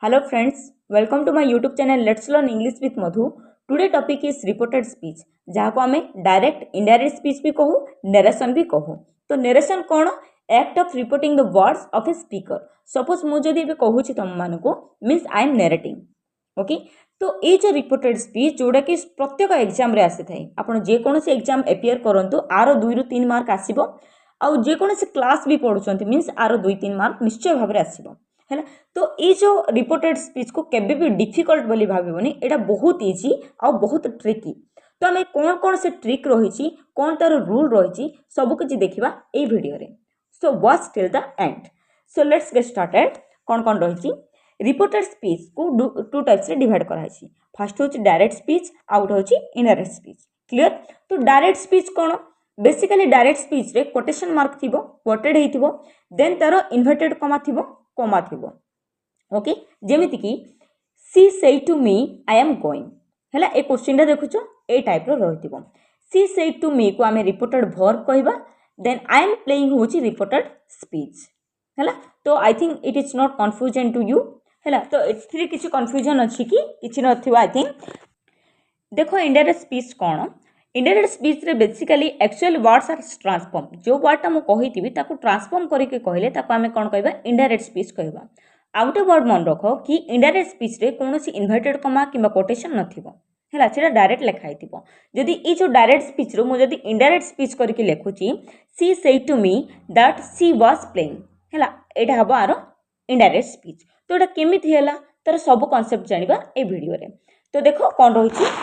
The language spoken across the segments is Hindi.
Hello friends, welcome to my YouTube channel Let's Learn English with Madhu. Today topic is reported speech जहाँ को हमें डायरेक्ट इनडायरेक्ट स्पीच भी कहू नरेशन भी कहू तो नरेशन कौन act of reporting the words of a speaker suppose मुझे जदि कहूँ तुम मानक means I am narrating okay तो ये जो रिपोर्टेड स्पीच जोड़ा कि प्रत्येक एग्जाम रे आसी थाए आपण जेकोसी एग्जाम एपियर करंतु आर 2 ରୁ 3 मार्क आसीबो आउ जेकोसी क्लास भी पढुचंती मीन्स आर 2-3 मार्क निश्चय भाव में आसीबो है तो ये जो रिपोर्टेड स्पीच को केबे भी डिफिकल्ट बोली भाविबनी एटा बहुत इजी आ बहुत ट्रिकी तो आम कौन कौन से ट्रिक रही कौन तार रूल रही सब किसी देखा ये video so watch till the end so let's get started कौन कौन रही रिपोर्टेड स्पीच को टू टाइप्स रे डिवाइड कराई फर्स्ट हूँ डायरेक्ट स्पीच आउ गोटे हूँ इनडायरेक्ट स्पीच क्लियर तो डायरेक्ट स्पीच कौन बेसिकली डायरेक्ट स्पीच रे कोटेशन मार्क थी कोटेड हो देन तार इन्वर्टेड कमा थी ओके जेमिति की she said to me I am going है ए क्वेश्चन देखुच ए टाइप रही सी से टू मी को आम रिपोर्टेड वर्ब कहवा देन आई एम प्लेइंग हूँ रिपोर्टेड स्पीच है तो I think it is not confusion to you है तो ए किसी कन्फ्यूजन अच्छी कि किसी न आई थिंक देखो इनडायरेक्ट स्पीच कौन इनडायरेक्ट स्पीच रे basically actual words are transform जो वर्डटा मुझे कही ट्रांसफॉर्म करके कहले आम कौन कहवा इनडायरेक्ट स्पीच कहवा आउ गोटे वर्ड मन रख कि इनडायरेक्ट स्पीच रे कौन इन्वर्टेड कमा कि कोटेशन नथिबो है डायरेक्ट लिखाई जदि ये जो डायरेक्ट स्पीच रो मुझे इनडायरेक्ट स्पीच करके लिखुची she said to me that she was playing है यहाँ हम आर इनडायरेक्ट स्पीच तो यहाँ केमिति है तार सब कॉन्सेप्ट जानिबा ए वीडियो रे तो देखो कौन रही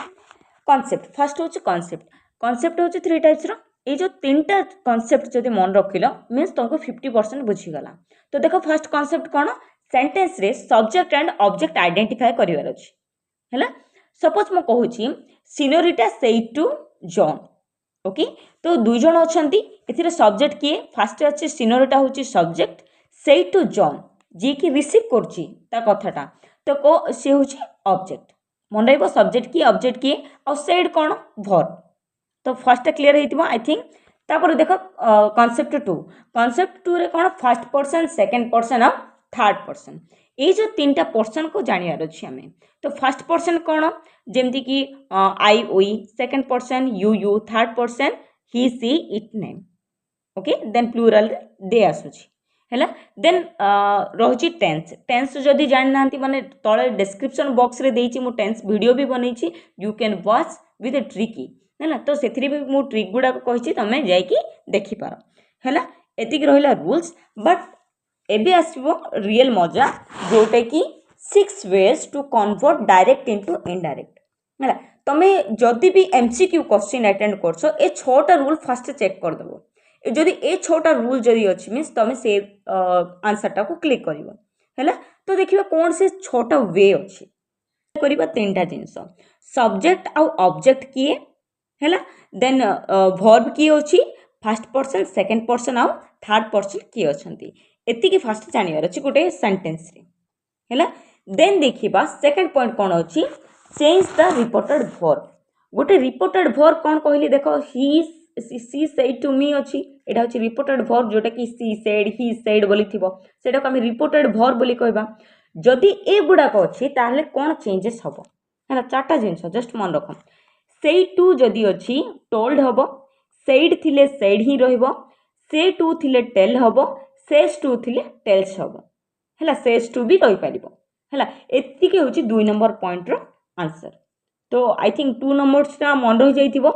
कॉन्सेप्ट फर्स्ट हूँ कॉन्सेप्ट हूँ 3 टाइप्स रो ये जो 3टा कॉन्सेप्ट जदि मन रखिल मीन्स तुमको 50% बुझीगला तो देखो फर्स्ट कॉन्सेप्ट कौन सेंटेंस रे सब्जेक्ट एंड ऑब्जेक्ट आइडेंटिफाई करिवार अछि हैला सपोज मु कहूची सीनियोरिटा सेड टू जॉन ओके तो दुई जण अछंती एथिरे सब्जेक्ट किए फर्स्ट अछि सीनियोरिटा होची सब्जेक्ट सेड टू जॉन जी की रिसीव करची ता कथाटा तो को से होची ऑब्जेक्ट मन रहइबो सब्जेक्ट किए ऑब्जेक्ट किए और सेड कोन वर्ब तो फर्स्ट क्लियर हेतिबो आई थिंक तापर देखो कॉन्सेप्ट 2 रे कोन फर्स्ट पर्सन सेकंड पर्सन और थर्ड पर्सन ये जो 3टा पर्सन को जानियार अछि हमें तो फर्स्ट पर्सन कौन जेमती कि आई ओई second person you third person he she it name okay then plural they आसुची हैला देन रहुची टेंस जदि जानि नांती माने तळे डिस्क्रिप्शन बॉक्स रे देइची मु टेंस वीडियो भी बनैची you can watch with a tricky हैला तो सेथि भी मु ट्रिक गुडा को कहिची तमे जाई कि देखि पारो हैला एतिक रहिला रूल्स बट एबे आसबो रियल मजा जोटे कि 6 ways to convert direct into indirect है तमे जदि भी एमसीक्यू क्वेश्चन अटेंड करछो ए 6टा रूल फर्स्ट चेक कर दबो जदि ए 6टा रूल जदि अछि मींस तमे से आंसर टा को क्लिक करिवो हैला तो देखिबा कोन से 6टा वे अछि करिबा 3टा जिंस सब्जेक्ट आ ऑब्जेक्ट किए हैला देन वर्ब की अछि फर्स्ट पर्सन सेकंड पर्सन आ थर्ड पर्सन की अछंती एतिकी फर्स्ट जानिबार अछि गोटे सेंटेंस रे हैला देन देखिबा सेकंड पॉइंट कोन अछि चेंज द रिपोर्टेड वर्ब गोटे रिपोर्टेड वर्ब कोन कहली देखो ही सी सेड टू मी अछि एटा अछि रिपोर्टेड वर्ब जोटा कि सी सेड ही सेड बोली थिबो सेटा को हम रिपोर्टेड वर्ब बोली कहबा जदि ए गुडा को अछि ताहले कोन चेंजेस हबो हैला चारटा जिंस जस्ट मन रखो सेड टू जदि अछि टोल्ड हबो सेड थिले सेड ही रहइबो से टू थिले टेल हबो सेज टू थिले टेल्स हबो हैला सेज टू भी कहि परिबो हैला एतिके होची 2 नंबर पॉइंट रो आंसर तो आई थिंक 2 नंबर्स ता मन रहि जाइतिबो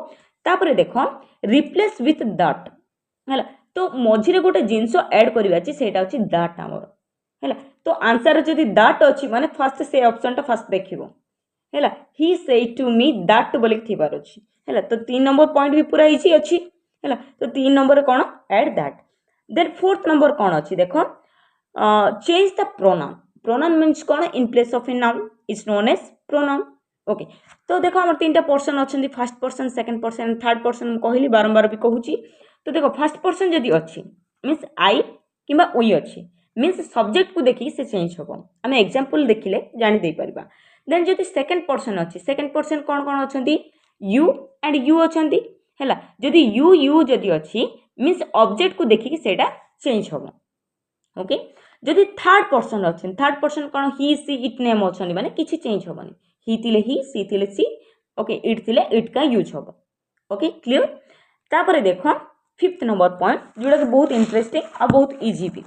तापरे देखो रिप्लेस विथ दैट हैला तो मझिरे गोटे जिंस ऐड करिवा छी सेटा होची दैट हमर हैला तो आंसर जदि दैट अछि माने फर्स्ट से ऑप्शन टा फर्स्ट देखिबो हैला he said to me that बोली थिबार अछि हैला तो 3 नंबर पॉइंट भी पूरा इजी अछि हैला तो 3 नंबर कोन add that then fourth number कौन अच्छी देखो चेंज द प्रोनाउन मीन्स कौन in place of a noun is known as pronoun okay तो देखो हम 3टा पर्सन अच्छे first person second person third person कहली बारंबार भी कहूची तो देखो फर्स्ट पर्सन जदि अच्छी मीन्स आई कि वी अच्छी मीन्स सब्जेक्ट को देखिए से चेंज हम आम एग्जांपल देखिले जानी दे परिबा देन जदि सेकंड पर्सन अच्छी सेकंड पर्सन कौन कौन अच्छी यू एंड यू अच्छी हैला जदि यू जदि अच्छी मीन्स ऑब्जेक्ट को देखिए सेटा चेंज हम ओके जदि थर्ड पर्सन अच्छे थर्ड पर्सन कौन ही सी इट नेम अच्छे माने किसी चेंज हेनी ही थिले ही सी थिले सी ओके इट थिले इट का यूज हम ओके क्लियर। तापर देख फिफ्थ नंबर पॉइंट जोटा कि बहुत इंटरेस्टिंग और बहुत इजी भी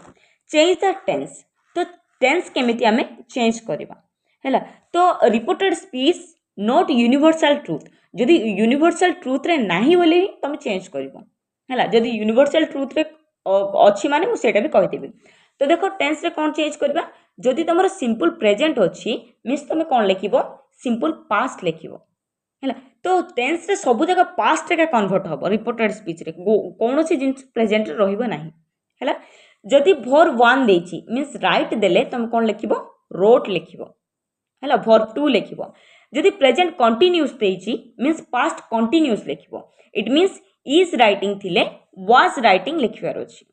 चेंज द टेंस। तो टेंस केमिति आमे चेंज करबा हैला। तो reported speech not universal truth जदि यूनिवर्सल ट्रुथ रे नाही बोले ही तुम चेंज करबो हैला। जदि यूनिवर्सल ट्रुथ रे अच्छी माने मु सेटा भी कहि देबी। तो देखो टेंस रे कोन चेंज करबा जदि तुमरो सिंपल प्रेजेंट अच्छी मींस तुम कोन लिखिबो सिंपल पास्ट लिखिबो हैला। तो टेंस रे सब जगह पास्ट रे कन्वर्ट हबो रिपोर्टेड स्पीच रे कोनोसी जिंस प्रेजेंट रे रहिबो नाही हैला। जदि वर्ब 1 देछि मींस राइट देले तुम कोन लिखिबो रोट लिखिबो हैला। वर्ब 2 लिखिबो जदि प्रेजेंट कंटीन्यूअस देछि मींस पास्ट कंटीन्यूअस लिखिबो इट मींस इज राइटिंग थिले वाज राइटिंग लिखिबार अछि।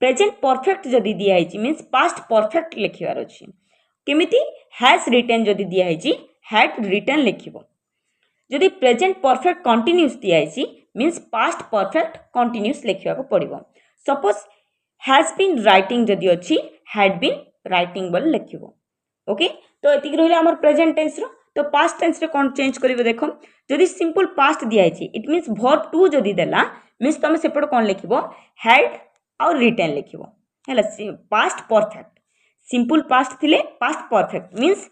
प्रेजेंट परफेक्ट जदि दिया है मीन्स पास्ट परफेक्ट लिखिबार अछि। केमिति हैज रिटन जदि दिया है हैड रिटन लिखिबो। जदि प्रेजेंट परफेक्ट कंटीन्यूअस दिया है मीन्स पास्ट परफेक्ट कंटीन्यूअस लिखिबा को पड़िबो। सपोज हैज बीन राइटिंग जदि अछि हैड बीन राइटिंग बोल लिखिबो ओके। तो एतिक रहिला हमर प्रेजेंट टेंस रो। तो पास्ट टेंस रे कोन चेंज करिवो देखो जदि सिंपल पास्ट दिया है इट मींस वर्ब 2 जदि देला मींस तुम सेपट कोन लिखिबो हैड और रिटन लिखिबो हैला। पास्ट परफेक्ट सिंपल पास्ट थिले पास्ट परफेक्ट मींस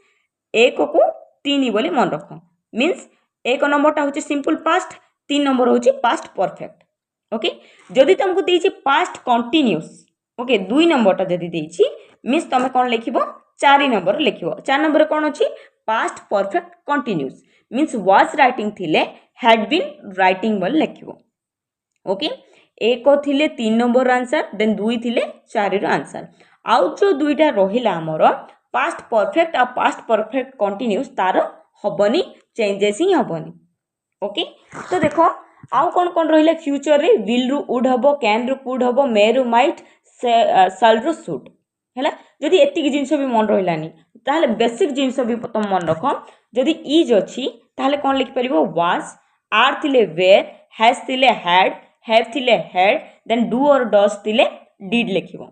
एक को 3 बोली मन रख मींस एक नंबरटा होची सिंपल पास्ट 3 नंबर होची पास्ट परफेक्ट ओके। जदि तुमको देछि पास्ट कंटीन्यूअस ओके 2 नंबरटा जदि देछि मींस तुम कोन लिखिबो 4 नंबर लिखिबो। 4 नंबर कोन अछि past perfect continuous means was writing थिले हैड बीन राइटिंग बोल लिखिबो ओके। एक थिले 3 नंबर आंसर देन 2 थिले 4 रो आंसर आउ जो दुईटा रहिला हमर पास्ट परफेक्ट आ पास्ट परफेक्ट कंटीन्यूअस तार हबनी चेंजेस ही हबनी ओके। तो देखो आउ कौन रहिला फ्यूचर रे विल रु वुड हबो कैन रु कुड हबो मे रु माइट शाल रु शुड हैला। जदि एतिक जिंस भी मन रहिलानी ताहले बेसिक जिंस भी तुम मन रख जदि इज अछि ताहले कोन लिखि परिबो वाज आर थिले वेयर हैज थिले हैड हैव थिले हैड देन डू और डज थिले डिड लिखिबो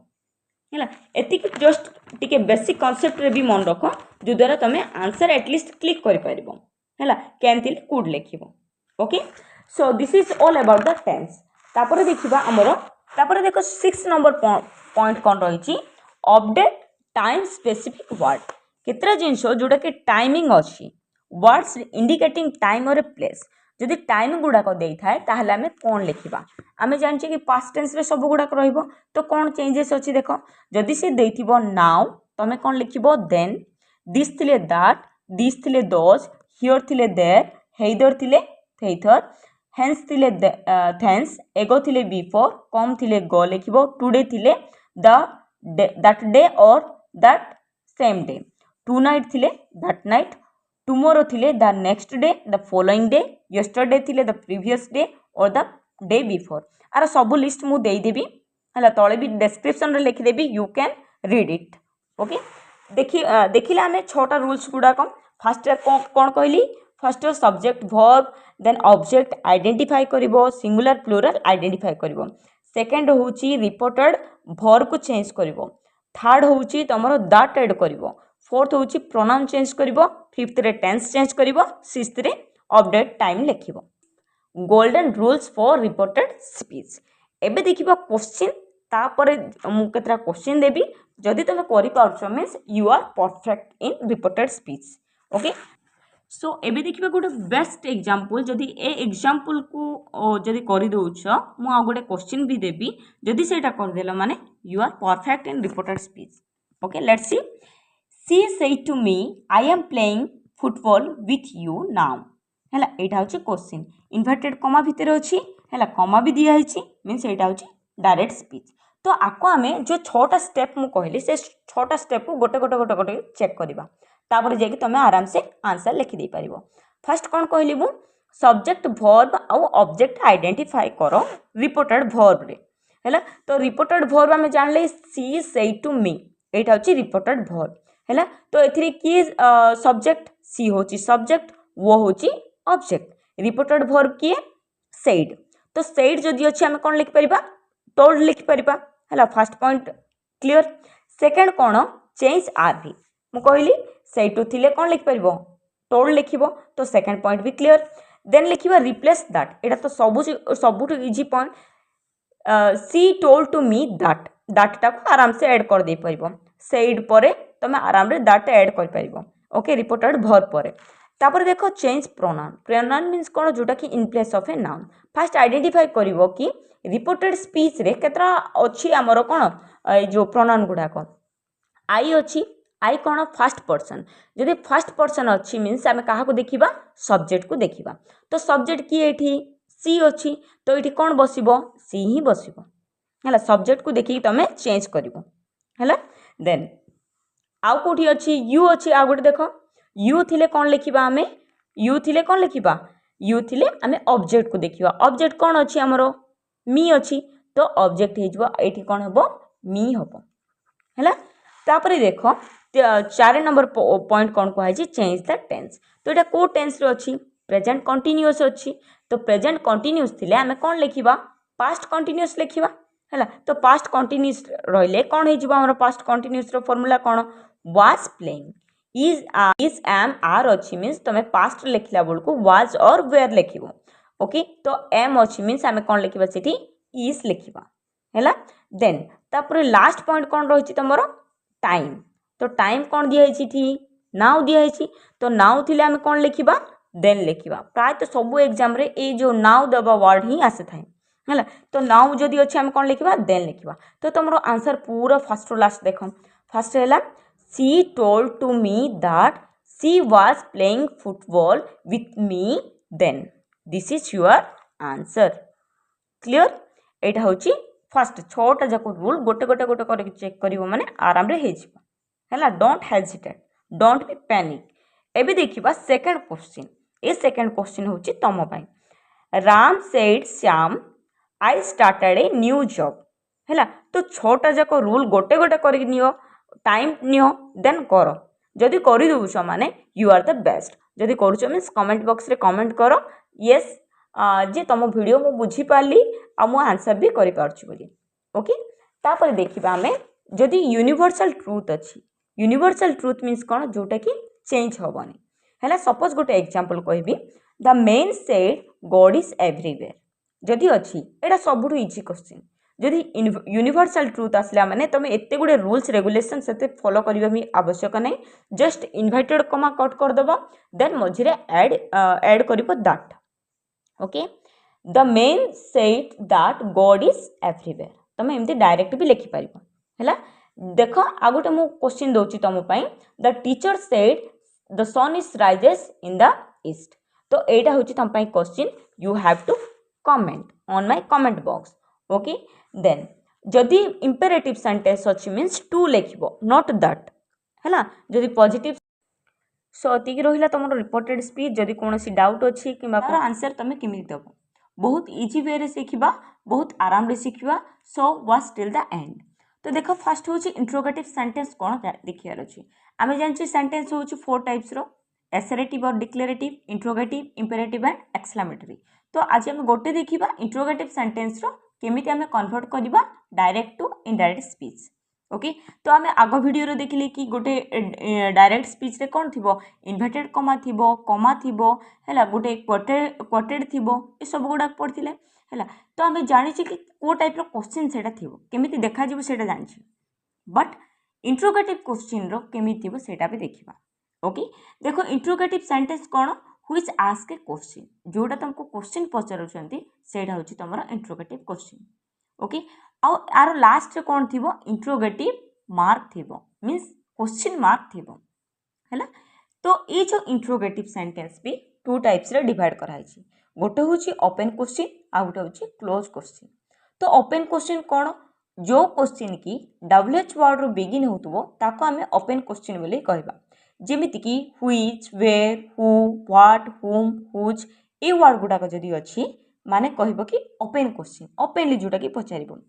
हैला। एतिक जस्ट टिके बेसिक कांसेप्ट रे भी मन रख जो द्वारा तमे आंसर एटलीस्ट क्लिक करि परिबो हैला। कैन थिले कुड लिखिबो okay. So this is all about the tense. तापर देखिबा हमरो तापर देखो 6 नंबर पॉइंट कोन रहिछि अपडेट टाइम स्पेसिफिक वर्ड केतरा जिंस जोटा कि टाइमिंग अछि वर्ड्स इंडिकेटिंग टाइम और प्लेस जदि टाइम गुड़ाक दे थाए ताहले आमे कोन लिखिबा आमे जानछि कि पास्ट टेंस रे सब गुड़ाक रहिबो। तो कोन चेंजेस अछि देखो जदि से देथिबो नाउ तमे कोन लिखिबो देन दिस थिले दैट दिस थिले दोज हियर थिले देयर हेदर थिले थेथर हेंस थिले थेंस एगो थिले बिफोर कम थिले गो लिखिबो टुडे थिले द दैट डे और that same day tonight थिले दैट नाइट टुमोरो थिले the next day the following day yesterday थिले द प्रीवियस डे और द डे बिफोर आर सब लिस्ट मु देई देबी हला तळे भी डिस्क्रिप्शन रे लिखि देबी you can read it okay. देखिला आमे छोटा रूल्स गुडा फर्स्ट कोन कहली first subject verb then object identify करिवो सिंगुलर प्लूरल आइडेंटिफाई करिवो। सेकंड होची रिपोर्टेड वर्ब को चेंज करिवो। थर्ड होची तमरो दैट ऐड करिवो। फोर्थ होची प्रोनाउन चेंज करिवो। फिफ्थ रे टेंस चेंज करिवो। सिक्स्थ रे अपडेट टाइम लिखिवो। Golden rules for reported speech एबे देखिबा क्वेश्चन तापरे मु केतरा क्वेश्चन देबी जदि तुम करि पाउछ means you are perfect in reported speech okay. So एबे देखिबा गोटे बेस्ट एग्जांपल जदि ए एग्जांपल को जदि करि दउछ मु आ गोटे क्वेश्चन भी देबी जदि सेटा कर देला माने you are perfect in reported speech okay. Let's see she said to me I am playing football with you now हैला। एटा होची क्वेश्चन इन्वर्टेड कमा भितर अछि हैला कमा भी दिया हिची मींस एटा होची डायरेक्ट स्पीच। तो आको आमे जो 6टा स्टेप मु कहली से 6टा स्टेप को गोटे गोटे गोटे गोटे चेक करबा तापर जे कि तमे आराम से आंसर लिखि दे परिबो। फर्स्ट कोन कहली मु सब्जेक्ट वर्ब और ऑब्जेक्ट आइडेंटिफाई करो रिपोर्टेड वर्ब रे हैला। तो रिपोर्टेड वर्ब आमे जानले सी सेड टू मी एटा होची रिपोर्टेड वर्ब हैला। तो एथिरे की सब्जेक्ट सी होची सब्जेक्ट वो होची ऑब्जेक्ट रिपोर्टेड वर्ब किए सेड। तो सेड जदि अछि आमे कोन लिखि परिबा टोल्ड लिखि परिबा हैला। First point clear. सेकेंड कौन चेंज आर भी मु कहली सेटू थिले कौन लिख पारिबो टोल्ड लिखिबो तो सेकेंड पॉइंट भी क्लियर देन लिखिबा रिप्लेस दैट एटा तो सबुठ easy point she told to me that टाको आराम से ऐड कर दे परिबो सेड परे तमे आराम रे दैट ऐड कर परिबो ओके रिपोर्टेड भर परे तापर देखो चेंज प्रोनाउन मीन्स कौन जोटा कि in place of a noun first identify करिवो कि रिपोर्टेड स्पीच रे केतरा अछि हमरो कौन जो प्रोनाउन गुडाक आई अच्छी आई कौन फास्ट पर्सन जदि फास्ट पर्सन अच्छी मीन्स आम क्या देखा सब्जेक्ट को देखा तो सब्जेक्ट किए ये सी अच्छी तो ये कौन बस सी ही बस है सब्जेक्ट को देखिए तुम चेंज कर देन आउ कौटी अच्छी यू अच्छी आ गोटे देख यू थिले कौन लिखा आम यू थिले कौन लिखा यू थिले आम ऑब्जेक्ट को देखा ऑब्जेक्ट कौन अच्छी आमर मी अच्छी तो ऑब्जेक्ट हो कौन हम मी हम है तापर देख 4 नंबर पॉइंट कौन कहै चेंज द टेंस तो यहाँ को टेंस अच्छी प्रेजेंट कंटिन्यूअस अच्छी तो प्रेजेंट कंटिन्यूअस थिले आमे कौन लिखिबा पास्ट कंटिन्यूअस लिखिबा है तो पास्ट कंटिन्यूअस रहिले कौन हो हमर पास्ट कंटिन्यूअस रो फार्मूला कौन was playing is am are अच्छी मीन्स तुम पास्ट लिखला बेल को वाज और वेयर लिखिबो ओके तो एम अच्छी मीन्स आमे कौन लिखिबा सेठी इज लिखिबा है देन तापर लास्ट पॉइंट कौन रही तुमर टाइम तो टाइम कौन दिखाई नाउ दिखाई तो नाउ थिले आमे कौन लिखिबा देन लिखिबा प्राय तो सब एग्जाम रे ए जो नाउ दबा वर्ड ही आसे थाए है तो नाउ जदि अच्छे आमे कौन लिखिबा देन लिखिबा तो तुमरो आंसर पूरा फर्स्ट टू लास्ट देख फर्स्ट है she told to me that she was playing football with me then this is your answer clear एटा होची फर्स्ट 6टा जाक रूल गोटे गोटे गोटे कर चेक करिवो माने आराम रे हे जिवो है don't hesitate don't be panic एबे देखिबा सेकंड क्वेश्चन ए सेकंड क्वेश्चन होची तम पई Ram said Shyam I started a new job है तो 6टा जाक रूल गोटे गोटे कर नियो टाइम नियो देन करो जदि करि दोछ माने यू आर द बेस्ट जदि करूछ मीन्स कमेंट बॉक्स रे कमेंट करो यस जे तुम वीडियो मु बुझी पाली आ मु आंसर भी करि पारछु बोली ओके तापर देखिबा हमें जदि यूनिवर्सल ट्रूथ अच्छी यूनिवर्सल ट्रूथ मीन्स कौन जोटा कि चेंज हेनी है सपोज गोटे एग्जांपल कहबी the man said God is everywhere जदि अच्छी एटा सबुठ इजी क्वेश्चन जदि यूनिवर्सल ट्रूथ आसला माने तुम एते गुडे रूल्स रेगुलेशन से फॉलो करबा भी आवश्यक नहीं जस्ट इनवर्टेड कमा कट कर दबो देन मझिरे ऐड करिवो that okay the man said that God is everywhere तुम एमती डायरेक्ट भी लिखि पारिबो हैला देख आ गोटे मु क्वेश्चन दउची तुम पई the teacher said the sun is rises in the east तो एटा होची तुम पई question you have to comment on my comment box okay then जदि इंपेरेटिव सेंटेंस अच्छी मीन्स टू लिखिबो नॉट दैट हैला जदि पॉजिटिव सो अतिक रहिला तुम रिपोर्टेड स्पीच जदि कोनोसी डाउट अच्छी किबा आंसर तुम केमि देबो बहुत इजी वे रे सिखिबा बहुत आराम रे सिखिबा so was till the end तो देखो फर्स्ट हूँ इंट्रोगेटिव सेंटेंस कौन देखियार अच्छी आम जानते सेंटेंस हूँ 4 टाइप्स रो एसरेटिव और declarative interrogative imperative and exclamatory तो आज आम गोटे देखा इंट्रोगेटिव सेंटेंस रो केमिति आम कन्वर्ट करवा direct to indirect speech okay तो आम आग वीडियो देखिले कि गोटे डायरेक्ट स्पीच रे कौन थी इनवर्टेड कमा थी है गोटे क्वोटेड थी ये सब गुड़ा पढ़ते है तो आम जानी कि को टाइप क्वेश्चन से केमी देखा से जानी बट इंट्रोगेटिव क्वेश्चन केमी से भी देखा ओके देखो इंट्रोगेटिव सेंटेंस कौन व्हिच आस्क ए क्वेश्चन जोटा तुमको क्वेश्चन पचारुंट से तुम इंट्रोगेटिव क्वेश्चन ओके आर लास्ट कौन थी इंट्रोगेटिव मार्क थी मीन्स क्वेश्चन मार्क थी है तो ये जो इंट्रोगेटिव सेंटेंस भी 2 टाइप्स रे डिवाइड कराई गोटे हूँ ओपन क्वेश्चन आ गोटे हूँ क्लोज क्वेश्चन तो ओपन क्वेश्चन कौन जो क्वेश्चन की WH वर्ड रो बिगिन होतबो ताको आमे ओपन क्वेश्चन बोली कहबा जेमिति कि व्हिच वेयर हु व्हाट हुम हुज ए वर्ड गुडा जदि अछि माने कहबो कि ओपन क्वेश्चन ओपनली जोटा कि पचारिबो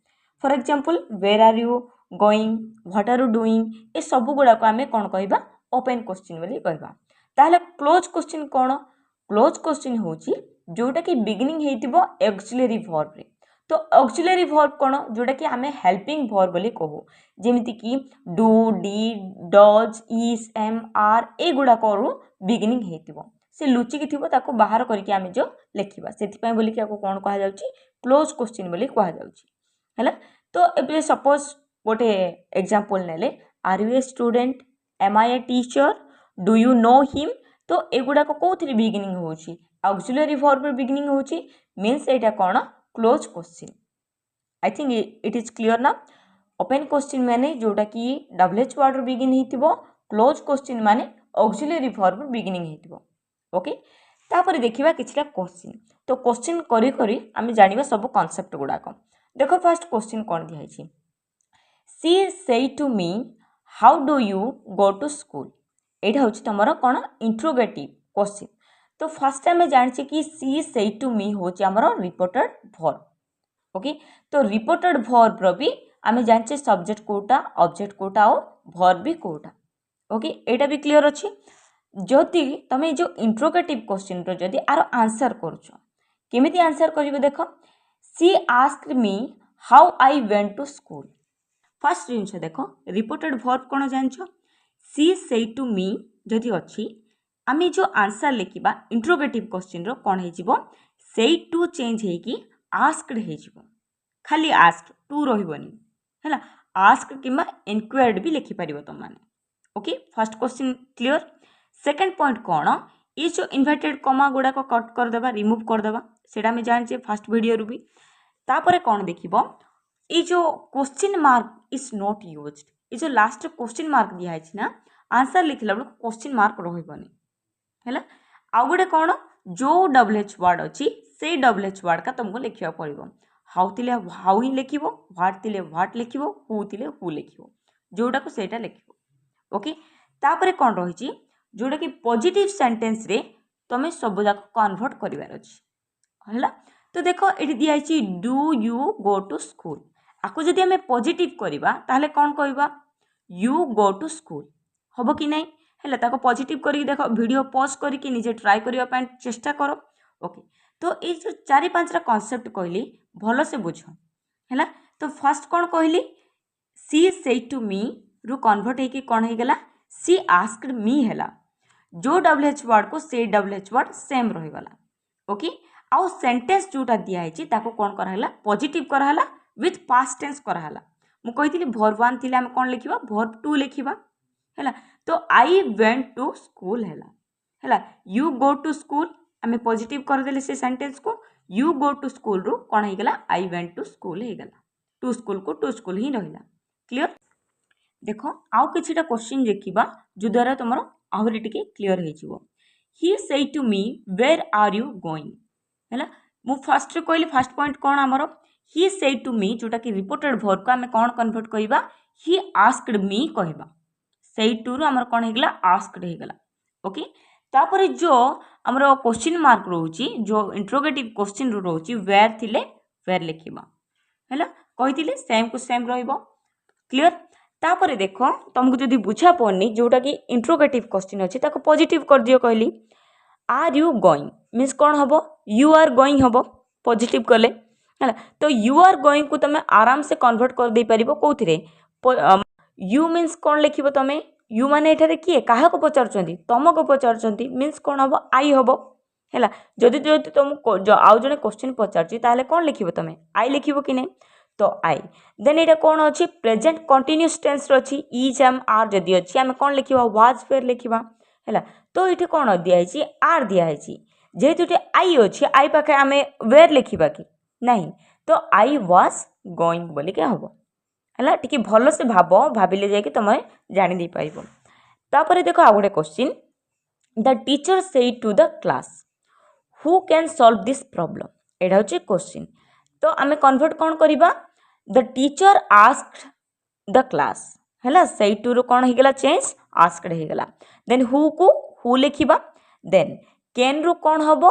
for example where are you going what are you doing ए सब गुडा को आमे कोन कहबा ओपन क्वेश्चन बोली कहबा ताहले क्लोज क्वेश्चन कौन क्लोज क्वेश्चन होची जोटा कि बिगिनिंग हेतिबो ऑक्सिलरी वर्ब रे तो ऑक्सिलरी वर्ब कौन जोटा कि आम हेल्पिंग वर्ब बोली कहू जेमिति कि do did does is am are एगुड़ाक बिगिनिंग होइतिबो से लुचिकी थिबो ताको बाहर करके आमे जो लिखिबा सेथिपय बोली कि कौन कहा जाउची क्लोज क्वेश्चन बोली कहा जाउची हैला। तो एबे सपोज गोटे एग्जांपल नेले are you a student am I a teacher do you know him तो एगुड़ाक कौन बिगिनिंग होची ऑक्सिलरी वर्ब बिगिनिंग होची मीन्स एटा कौन close question. I think it is clear ना। ओपन क्वेश्चन माने जोटा कि डब्ल्यूएच वर्ड बिगिन होइतिबो क्लोज क्वेश्चन माने ऑक्सिलरी वर्ब बिगिनिंग होइतिबो ओके। तापर देखिबा किछटा क्वेश्चन तो क्वेश्चन करी करी आमे जानिबा सब कांसेप्ट गुडाक। देखो फर्स्ट क्वेश्चन कोन दिया है she said to me how do you go to school एटा होची तमरो कोन इंट्रोगेटिव क्वेश्चन। तो फर्स्ट आमे जानिछि कि सी से टू मी होची हमरो रिपोर्टेड वर्ब ओके। तो रिपोर्टेड वर्ब रो भी आमे जानिछे सब्जेक्ट कोटा ऑब्जेक्ट कोटा और वर्ब भी कोटा ओके एटा भी क्लियर अछि। जदि तमे जो इंट्रोगेटिव क्वेश्चन रो जदि आरो आंसर करछो केमिति आंसर करिवे देखो she asked me how I went to school. First जिनस देखो reported verb cone जानछो C said to मी जदि अछि आमे जो आंसर लिखिबा इंट्रोगेटिव क्वेश्चन रो कोन हे जिवो से टू चेंज हे कि आस्क्ड हे जिवो खाली आस्क्ड टू रहिबनी हैला आस्क्ड किमा इनक्वायर्ड भी लिखि परिबो तुम माने okay. First question clear. Second point कौन ये जो इन्वर्टेड कमा गुड़ा को कट कर देबा रिमूव कर देबा सेटा में जान फास्ट वीडियो रू भी तापरे कौन देखिबो ये जो question mark is not used ये जो लास्ट क्वेश्चन मार्क दिया है ना आंसर लिखला बेलू क्वेश्चन मार्क रहिबनी हैला। आउ गोटे कौन जो डब्ल्यूएच वर्ड अच्छी से डब्ल्यूएच वर्ड का तुमको लिखा पड़ो हाउ थिले हाउ ही लिखिबो व्हाट थिले व्हाट लिखिबो हु थिले हु लिखिबो जोटा को सेटा लिखिबो ओके। तापरे कौन रही जोटा कि पॉजिटिव सेंटेंस रे तमे सब जाक कन्वर्ट करिवार अछि हैला। तो देखो एठी दिया है do you go to school आको जदि हमें पॉजिटिव करबा ताहले कौन कहबा यू गो टू स्कूल हबो कि नहीं हैला ताको पॉजिटिव करी देखो वीडियो पॉज करके निजे ट्राई करबा पय चेष्टा करो ओके। तो ये जो चारि पांचटा कांसेप्ट कहली भलो से बुझ हैला। तो फर्स्ट कौन कहली सी से टू मी रु कन्वर्ट होके कौन हो गला सी आस्क्ड मी हैला जो डब्ल्यूएच वर्ड को से डब्ल्यूएच वर्ड सेम रहीगला ओके। आउ सेंटेंस जोटा दिया है ताको कौन कराला पॉजिटिव कराला विथ पास्ट टेंस कराला मु कहितली वर्ब 1 थिले हम कौन लिखिबा वर्ब 2 लिखिबा हैला। तो आई वेंट टू स्कूल हैला यू गो टू स्कूल आमे पॉजिटिव कर देले से सेंटेंस को यू गो टू स्कूल रु कौन हो गला आई वेंट टू स्कूल हो गला टू स्कूल को टू स्कूल ही रहिला क्लियर। देखो आउ किछिटा क्वेश्चन देखिबा जो द्वारा तुमरो आहुरी टिके क्लियर हे जिवो he said to me where are you going हैला। मु फर्स्ट रे कहली फर्स्ट पॉइंट कोन हमरो ही से टू मी जोटा कि रिपोर्टेड वर्ब को हमें कौन कन्वर्ट करिबा ही आस्क्ड मी कहबा से टू रो हमर कोन हेगला आस्क्ड हेगला ओके। तापर जो हमरो क्वेश्चन मार्क रहउची जो इंट्रोगेटिव क्वेश्चन रहउची वेयर थिले वेयर लिखिबा हैला कहिथिले सेम टू सेम रहइबो क्लियर। तापर देखो तुमको जदि बुझा पड़नी जोटा कि इंट्रोगेटिव क्वेश्चन अच्छी ताको पॉजिटिव कर दियो कहली आर यू गोइंग मीन्स कौन हम यू आर गोइंग हम पॉजिटिव कले है। तो यू आर गोइंग को तुम आराम से कन्वर्ट कर दे पारिबो कोथिरे यू मीन्स कौन लिखिबो तुम यू माने एठारे किए काहा को पचारचंती तुमको पचारचंती मीन्स कौन हम आई हम है। जदि जदि तुमको आउ जने क्वेश्चन पचारची ताहले कौन लिखिबो तुम आई लिखिबो कि नहीं तो आई देन ये कौन अच्छी प्रेजेंट कंटिन्यूअस टेंस अच्छी इज एम आर जदि अच्छी आम कौन लिखा वाज फेयर लिखा है। तो ये कौन दिखाई आर दिखाई जेहेतु आई अच्छी आई पाखे आम वेयर लिखा कि नहीं तो आई वाज गोइंग बोल के हम है टी भल से भाव भाविले जाकि तुम जानी पार। तापर देखो आ गए question the teacher said to the class who can solve this problem एटा हूँ क्वेश्चन। तो आम कन्वर्ट कौन करवा the teacher asked the class है से टू रू कौन होगा चेंज आस्क्ड होगा देन हु को हु लिखा देन कैन रू कौन हम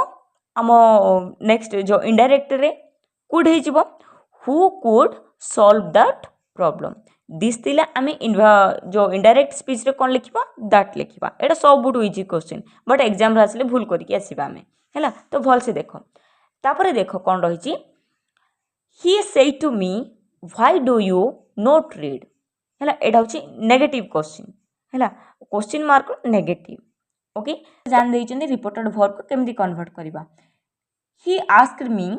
आम नेक्स्ट जो इनडायरेक्ट रे कुड हो who could solve that problem this थिला आम जो इनडायरेक्ट स्पीच रे कौन लिखा दैट लिखा एटा सब इजी क्वेश्चन बट एग्जाम रे आसले भूल करके आसीबा आमे हैला। तो भल से देखो तापर देखो कौन रही he said to me why do you not read है एटा हूँ नेगेटिव क्वेश्चन है क्वेश्चन मार्क नेगेटिव ओके जान देइछन्ती रिपोर्टेड वर्ब को केमती कन्वर्ट करबा ही आस्क्ड मी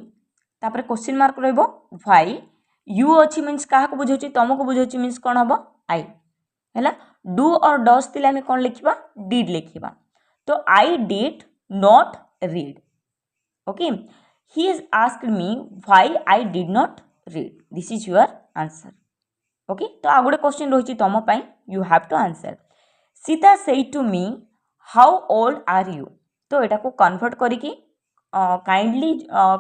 तापर क्वेश्चन मार्क रहइबो व्हाई यू अच्छी मीन्स क्या बुझाऊँ तुमको बुझाऊँ मीन्स कौन हम आई है डू और डज थे आम कौन लिखा डिड लिखा तो I did not read okay he is asked me why I did not read this is your answer okay तो आ गोटे क्वेश्चन रही तुम you have to answer Sita says to me how old are you तो यहाँ को कन्वर्ट करिकी काइंडली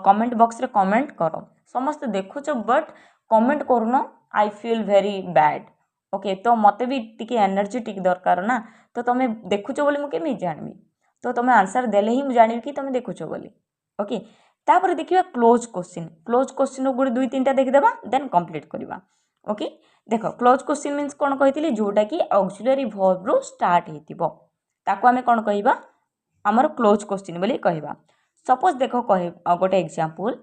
कमेंट बॉक्स रे कमेंट करो समस्त देखुच बट कमेंट करूनो I feel very bad okay तो मते भी टिके एनर्जेटिक दरकार ना तो तुम देखुच बोली मुझे केमी जानवी तो तुम आंसर देले ही मुझे जानवी कि तुम देखुच बोली ओके तापर देखिए क्लोज क्वेश्चन गोटे दुई तीन टा देखीदेवा देन कंप्लीट करवा ओके देख क्लोज क्वेश्चन मीन्स कौन कही जोटा कि ऑक्सिलरी वर्ब रू स्टार्ट होइतिबो ताको आमे कौन कहबा आमर क्लोज क्वेश्चन बोली कहबा सपोज देख कह गोटे example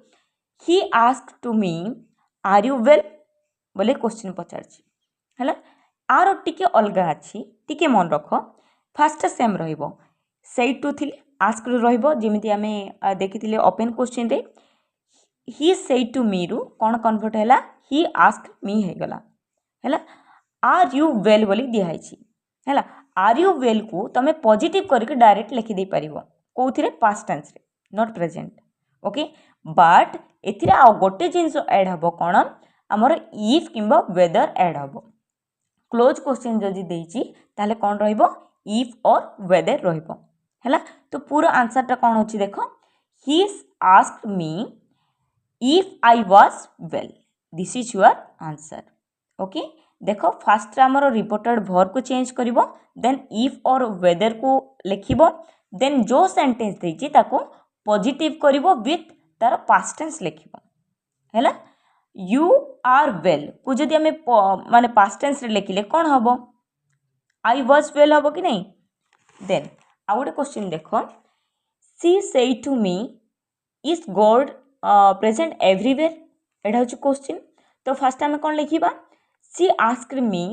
he asked to me are you well बोले क्वेश्चन पचारछि है आर टिके अलग अच्छी टिके मन रख फास्ट सेम रहिबो सेई टू थी आस्क्ड रहिबो जेमिति आमे देखिथिले ओपन क्वेश्चन रे ही सेई टू मी रु कौन कन्वर्ट हैला ही आस्क्ड मी है गला है आर यू वेल बोली दिखाई है आर यू वेल को तुम पॉजिटिव करके डायरेक्ट लिखि दे परिबो कोथिरे पास्ट टेंस रे नॉट प्रेजेंट ओके बट एथिरे आ गोटे जिंस ऐड हबो कोन हमर इफ किंबा वेदर ऐड हबो क्लोज क्वेश्चन जदि देइची ताले कोन रहइबो इफ और वेदर रहइबो हैला तो पूरा आंसर टा कोन होची देखो he asked me if I was well this is your answer okay देखो फास्ट आमर रिपोर्टेड वर्ब को चेंज करिवो देन इफ और वेदर को लिखिबो देन जो सेंटेंस देइची ताको पॉजिटिव करिवो विथ तार पास्ट टेंस लिखिबो हैला यू आर वेल को जदि आमे माने पास्ट टेंस रे लिखिले कोन हबो आई वाज वेल हबो कि नहीं देन आ गोटे क्वेश्चन देखो she said to me is God present everywhere एटा होची क्वेश्चन तो फास्ट आमे कोन लिखिबा सी आस्क्ड मी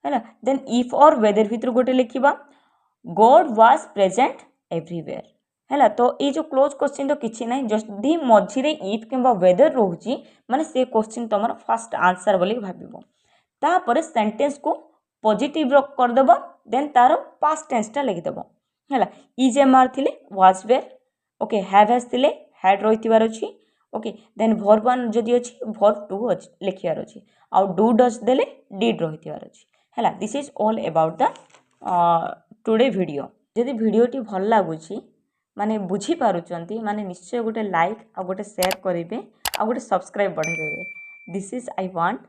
है देन इफ और वेदर भितर गोटे लिखिबा गॉड वाज प्रेजेंट एवरीवेयर है तो ये जो क्लोज क्वेश्चन तो किसी ना जदि मझे इफ कि वेदर रोचे माने से क्वेश्चन तुम फास्ट आंसर बोली भाव तापर सेंटेंस को पॉजिटिव करदेव देन तार पास्ट टेंसटा लिखिदेव है इज एम आर थे was were okay have has थे हैड रही अच्छी ओके देन वर्ब वन जदि अच्छी वर्ब टू लिखार अच्छी आउ डू डज देले डिड रही अच्छी है this is all about the today video जदि वीडियोटी भल लगुच माने बुझी पारुचंती माने निश्चय गोटे लाइक आ गोटे शेयर करेंगे आ गोटे सब्सक्राइब बढ़ाइदेवे this is I want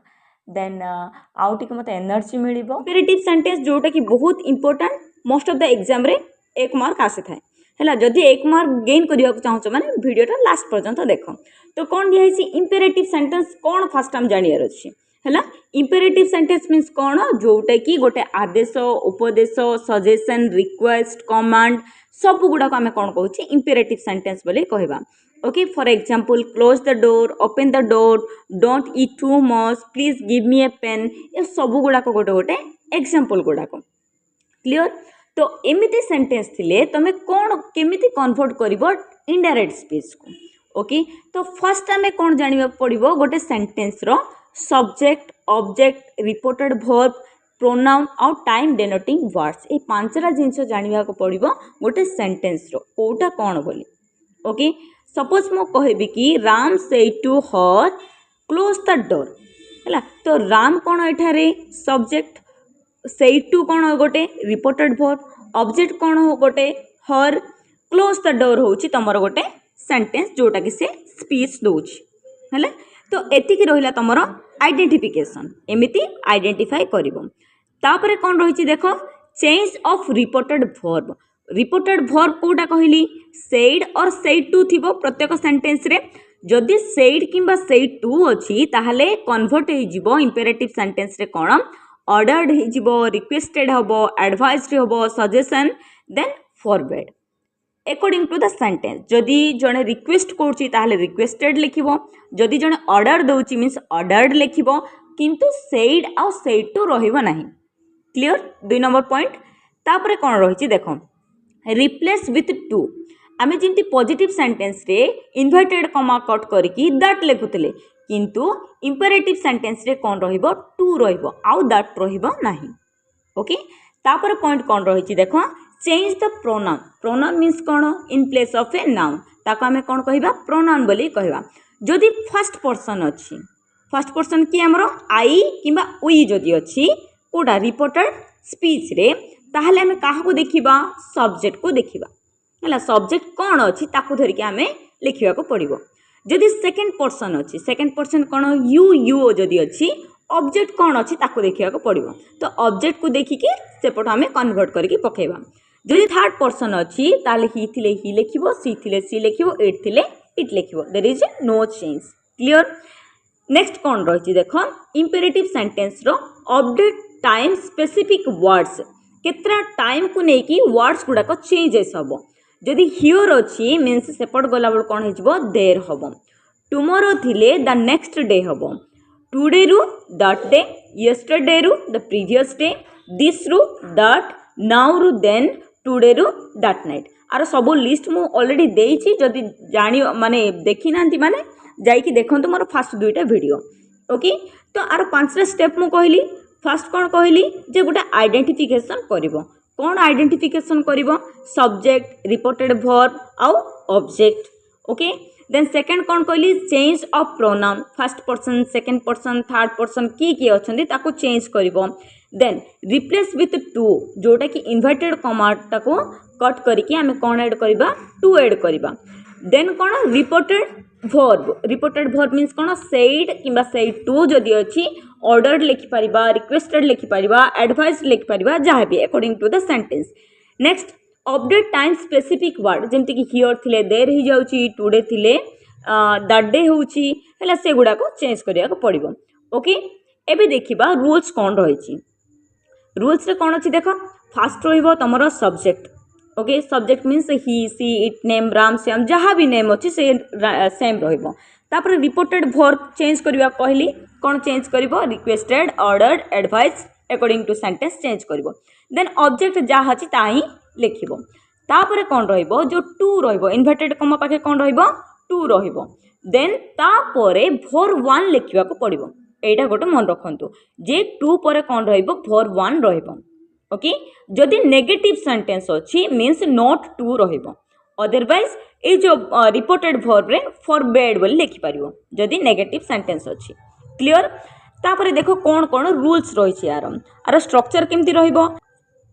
then आउ टिके मते एनर्जी मिलिबो इंपेरेटिव सेंटेंस जोटा कि बहुत important most of the exam रे 1 मार्क आसे थाए हैला जदि 1 मार्क गेन करिया चाहछो माने वीडियोटा लास्ट पर्यंत देखो तो कोन दियाइसी इंपेरेटिव सेंटेंस कोन फास्ट हम जानियर अछि हैला इंपेरेटिव सेंटेंस मीन्स कोन जोटा कि गोटे आदेश उपदेश सजेशन रिक्वेस्ट कमांड सब गुड़ाक आम कौन कौच इंपेरेटिव सेंटेंस बोले कहवा okay for example close the door open the door don't eat too much please give me a pen ये सब गुड़ाक गोटे गोटे एग्जांपल गुड़ाक क्लियर तो एमिति सेंटेंस थिले तमे कौन केमिति कन्वर्ट करिवो इनडायरेक्ट स्पीच को ओके तो फर्स्ट आमे कौन जानिबा पड़िबो गोटे सेंटेंस रो subject object reported verb pronoun आउ टाइम डेनोटिंग वर्ड्स ये 5टा जिनस जानिबा को पड़िबो गोटे सेंटेंस रो कोटा कौन बोली ओके सपोज मो कहबी कि Ram said to her close the door है तो राम कौन एठारे सब्जेक्ट से टू कौन गोटे रिपोर्टेड वर्ब ऑब्जेक्ट कौन हो गोटे हर क्लोज द डोर होची तमरो गोटे सेंटेंस जोटा कि से स्पीच दोची है तो एतिकी रहिला तमरो आइडेंटिफिकेशन एमिति आइडेंटिफाई करिवो तापरे कौन रही देख चेंज ऑफ रिपोर्टेड वर्ब कोटा कहली सेड और सेड टू थी प्रत्येक सेंटेंस रे जदि सेड किंबा सेड टू अच्छी ताहले कन्वर्ट हो इंपेरेटिव सेंटेंस रे कौन ऑर्डर्ड हो रिक्वेस्टेड हम एडवाइज्ड हम suggestion then forward according to the sentence जदि जड़े रिक्वेस्ट करुच्ची ताहले रिक्वेस्टेड लिखिबो जदि जड़े ऑर्डर दउची मींस ऑर्डर्ड लिखिबो किंतु सेड आ सेड टू रहिबो नाही क्लियर 2 नंबर पॉइंट तापरे कोन रहिची देखो रिप्लेस विथ टू आमे जिंती पॉजिटिव सेंटेंस रे इन्वर्टेड कॉमा कट करके दैट लिखुतले किंतु इंपेरेटिव सेंटेंस रे कोन रहिबो टू रहिबो आउ दैट रहिबो नाही ओके तापर पॉइंट कोन रहिची देखो change the pronoun pronoun means कौन in place of a noun ताको आमे कौन कहबा प्रोनाउन बोली कहबा जदि फर्स्ट पर्सन अच्छी फर्स्ट पर्सन कि हमरो आई किंबा उई जदि अच्छी कोडा रिपोर्टेड स्पीच रे ताहले आमे काहा को देखिबा सब्जेक्ट को देखिबा हला सब्जेक्ट कौन अच्छी ताको धरि के आमे लिखिबा को पड़िबो जदि सेकंड पर्सन अच्छी सेकंड पर्सन कौन यू यू जदि अच्छी ऑब्जेक्ट कौन अच्छी ताको देखिबा को पड़िबो तो ऑब्जेक्ट को देखिके सेपट आमे कन्वर्ट करके पकेबा जदि थर्ड पर्सन अच्छी ताले ही थिले ही लिखिबो सी थिले सी लिखिबो इट थिले इट लिखिबो there is no change clear next कौन रही देखो इंपेरेटिव सेंटेंस रो अपडेट टाइम स्पेसिफिक वर्ड्स केतरा टाइम को लेकिन वर्ड्स गुड़ा को चेंजेस हम जदि हियर अच्छी मीन्स सेपट गला बेल कौन हो देर हम टुमोरो थिले द नेक्स्ट डे हम टुडे रु दैट डे यस्टरडे रु द प्रीवियस डे दिस रु दैट नाउ रु देन टुडे रु दैट नाइट आर सब लिस्ट मु ऑलरेडी देइछि जदि जानि माने देखि नांती माने जाइकी देखंतु मोर फास्ट दुईटा वीडियो ओके तो आर पांचटा स्टेप मु कहली फास्ट कौन कहली जे गोटे आइडेंटिफिकेशन करिवो कौन आइडेंटिफिकेशन करिवो सब्जेक्ट रिपोर्टेड वर्ब आउ ऑब्जेक्ट ओके देन सेकंड कौन कहली change of pronoun first person second person third person की अछंती ताको चेंज करिवो देन रिप्लेस विथ टू जोटा कि इन्वर्टेड कमाटा को कट करके आमे कौन ऐड करबा टू ऐड करबा देन कौन रिपोर्टेड वर्ब मीन्स कौन सेड किंबा सेड टू जदि अच्छी ऑर्डर्ड लिखि परिबा रिक्वेस्टेड लिखि परिबा एडवाइस लिखि परिबा जहाँ भी according to the sentence next update time specific word जमती कि हियर थिले देर ही जाउची टुडे थिले दैट डे होउची हला से गुडा को चेंज करिया को पड़िबो ओके एबे देखिबा रूल्स कौन रहिची रूल्स रे कौन अच्छी देख फास्ट रहिबो तमरो subject okay subject means he she it name Ram Shyam जहाँ भी नेम अच्छी से सेम रहिबो तापर रिपोर्टेड वर्ब चेंज करबा कहली कौन चेंज करिवो requested ordered advice according to sentence change करिवो देन ऑब्जेक्ट जहाँ अच्छी ता ही लिखिबो तापर कौन रहिबो जो टू रहिबो इन्वर्टेड कमा पाखे कौन रहिबो टू रहिबो देन तापरे वर्ब 1 लिखिबा को पड़िबो एटा गोटे मन रखंतु जे टू पर कौन रहिबो वर्ब 1 रहिबो ओके जदि नेगेटिव सेंटेंस अच्छी मीन्स नॉट टू रहिबो अदरवाइज ए जो रिपोर्टेड वर्ब रे फॉरबेड बोली लिखि परिबो जदि नेगेटिव सेंटेंस अच्छी क्लियर तापर देखो कौन कौन रूल्स रही आर स्ट्रक्चर केमती रहिबो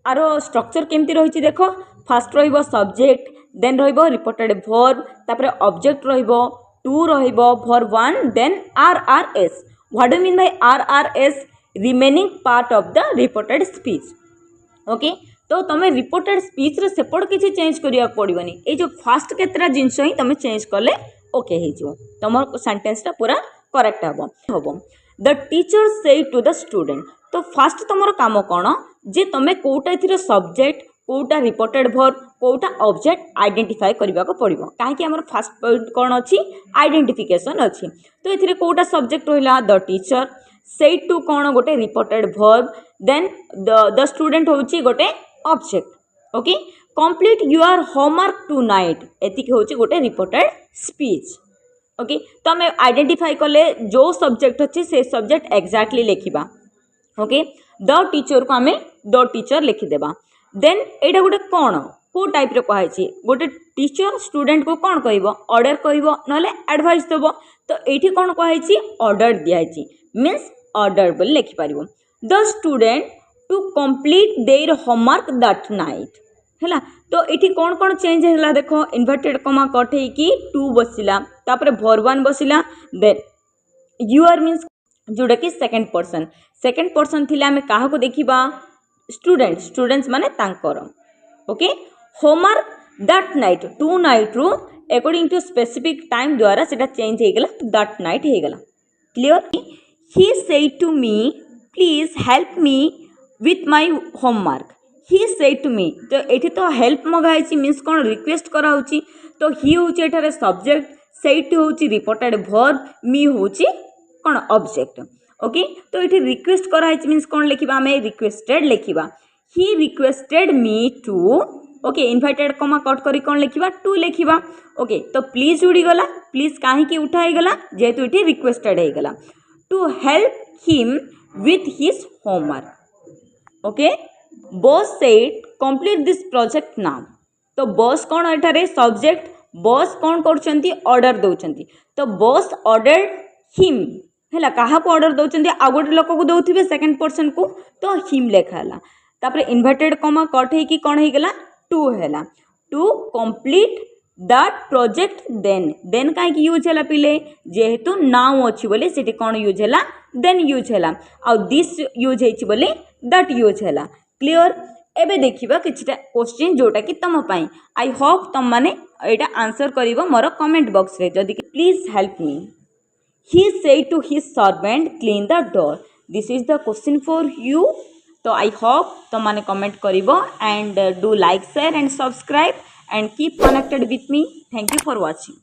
आर स्ट्रक्चर केमती रही देखो फास्ट रहिबो सब्जेक्ट देन रहिबो रिपोर्टेड वर्ब तापर ऑब्जेक्ट रहिबो टू रहिबो verb 1 then RRS what do mean by RRS remaining part of the reported speech okay तो तुम रिपोर्टेड स्पीच रे सेपट किसी चेंज करिया पड़िबनी ए जो फास्ट केतरा जिंस ही तुम चेंज कले ओके हे जो तुम सेंटेंस टा पूरा करेक्ट हबो the teacher said to the student तो फास्ट तुम काम कौन जे तुम कोटा एथिरे सब्जेक्ट कोटा रिपोर्टेड वर्ब कोटा ऑब्जेक्ट आइडेंटिफाई करबा को पड़िबो काहे कि हमर फर्स्ट पॉइंट कौन अछि आइडेंटिफिकेशन अछि तो एथिरे कोटा सब्जेक्ट रहिला द टीचर सेड टू कौन गोटे reported verb then the student होची गोटे object okay complete your homework tonight एतिक होची गोटे रिपोर्टेड स्पीच ओके तो हमें आइडेंटिफाई कले जो सब्जेक्ट अच्छे से सब्जेक्ट एक्जाक्टली लिखा ओके द टीचर को आम द टीचर लिखिदेबा देन एटा गोटे कौन को टाइप रे कहाई गोटे टीचर स्टूडेंट को कौन कह ऑर्डर कह ना एडवाइस देव तो ये कौन कहाई ऑर्डर दिखाई मीन्स ऑर्डर बोली लिखिपार the student to complete their homework that night है तो ये कौन कौन चेंज है देखो इन्वर्टेड कमा कट हो टू बसला तापर वर्ब 1 बसला देन यूआर मीन्स जोटा कि सेकंड पर्सन थिले आमे काहा को देखिबा स्टूडेंट्स माने तांकर okay homework that night tonight रु अकॉर्डिंग टू स्पेसिफिक टाइम द्वारा सेटा चेंज हो गला दैट नाइट हो गला clear he said to me please help me with my homework he said to me, तो ये तो हेल्प मगाई मीन्स कौन रिक्वेस्ट कराऊँगी, तो ही हूँ एठारे सब्जेक्ट, सेड हूँ रिपोर्टेड वर्ब, मी हूँ कौन ऑब्जेक्ट। ओके, तो ये रिक्वेस्ट कराई मीन्स कौन लिखा, आम रिक्वेस्टेड लिखा, he requested me to. Okay, invited comma cut करी कौन लिखा, टू लिखा। ओके, तो प्लीज उड़ीगला, प्लीज कहीं उठाईगला जेहेतु ये रिक्वेस्टेड होगला, to help him with his homework. Okay, boss said complete this project now, तो बॉस कौन एठारे सब्जेक्ट, बॉस कौन करछंती ऑर्डर दउछंती, तो बॉस ऑर्डर्ड हिम है, क्या ऑर्डर दौरान आउ गोटे लोक को दौथे सेकेंड पर्सन को, तो हिम लिखाला, तापर इनवर्टेड कमा कट हो कौन होगा, टू है, to complete that project then, then कहीं यूज है पिले जेहेतु नाउ अच्छी बोले से कौन यूज है, देन यूज है, आउ this use Holi that use है। क्लियर, एबे देखिबा किछटा क्वेश्चन जोटा कि तुम पाई, आई होप तुम माने एटा आंसर करिवो मोर कमेंट बॉक्स रे, जदि please help me. He said to his servant, clean the door. This is the question for you. So I hope तुम माने comment करिवो and do like, share and subscribe and keep connected with me. Thank you for watching.